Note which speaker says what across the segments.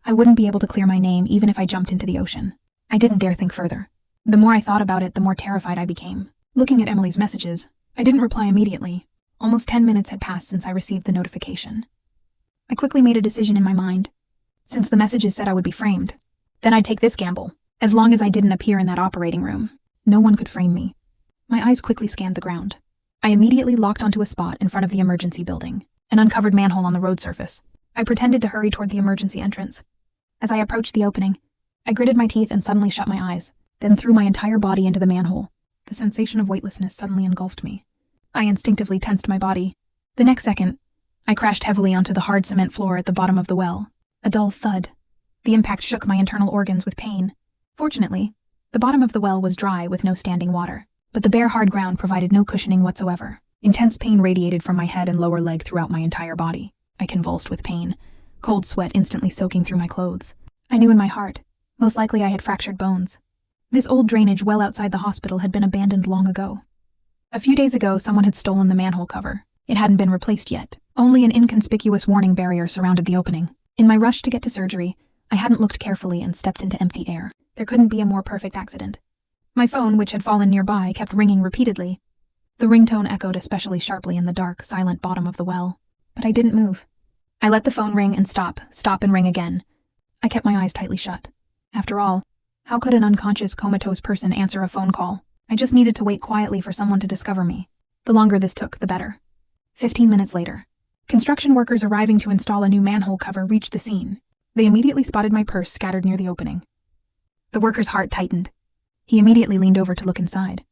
Speaker 1: I wouldn't be able to clear my name even if I jumped into the ocean. I didn't dare think further. The more I thought about it, the more terrified I became. Looking at Emily's messages, I didn't reply immediately. Almost 10 minutes had passed since I received the notification. I quickly made a decision in my mind. Since the messages said I would be framed, then I'd take this gamble. As long as I didn't appear in that operating room, no one could frame me. My eyes quickly scanned the ground. I immediately locked onto a spot in front of the emergency building, an uncovered manhole on the road surface. I pretended to hurry toward the emergency entrance. As I approached the opening, I gritted my teeth and suddenly shut my eyes, then threw my entire body into the manhole. The sensation of weightlessness suddenly engulfed me. I instinctively tensed my body. The next second, I crashed heavily onto the hard cement floor at the bottom of the well. A dull thud. The impact shook my internal organs with pain. Fortunately, the bottom of the well was dry with no standing water, but the bare hard ground provided no cushioning whatsoever. Intense pain radiated from my head and lower leg throughout my entire body. I convulsed with pain, cold sweat instantly soaking through my clothes. I knew in my heart, most likely I had fractured bones. This old drainage well outside the hospital had been abandoned long ago. A few days ago, someone had stolen the manhole cover. It hadn't been replaced yet. Only an inconspicuous warning barrier surrounded the opening. In my rush to get to surgery, I hadn't looked carefully and stepped into empty air. There couldn't be a more perfect accident. My phone, which had fallen nearby, kept ringing repeatedly. The ringtone echoed especially sharply in the dark, silent bottom of the well. But I didn't move. I let the phone ring and stop and ring again. I kept my eyes tightly shut. After all, how could an unconscious, comatose person answer a phone call? I just needed to wait quietly for someone to discover me. The longer this took, the better. 15 minutes later, construction workers arriving to install a new manhole cover reached the scene. They immediately spotted my purse scattered near the opening. The worker's heart tightened. He immediately leaned over to look inside.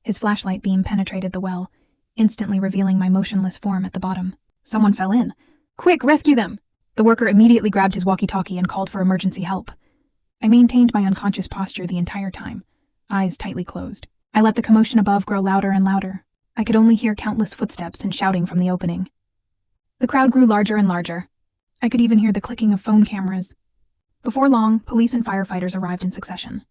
Speaker 1: His flashlight beam penetrated the well, instantly revealing my motionless form at the bottom. Someone fell in. "Quick, rescue them!" The worker immediately grabbed his walkie-talkie and called for emergency help. I maintained my unconscious posture the entire time, eyes tightly closed. I let the commotion above grow louder and louder. I could only hear countless footsteps and shouting from the opening. The crowd grew larger and larger. I could even hear the clicking of phone cameras. Before long, police and firefighters arrived in succession.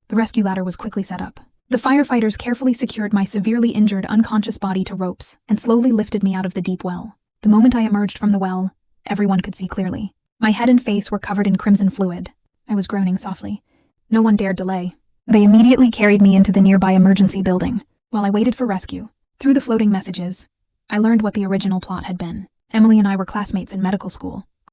Speaker 1: The rescue ladder was quickly set up. The firefighters carefully secured my severely injured, unconscious body to ropes and slowly lifted me out of the deep well. The moment I emerged from the well, everyone could see clearly. My head and face were covered in crimson fluid. I was groaning softly. No one dared delay. They immediately carried me into the nearby emergency building. While I waited for rescue, through the floating messages, I learned what the original plot had been. Emily and I were classmates in medical school.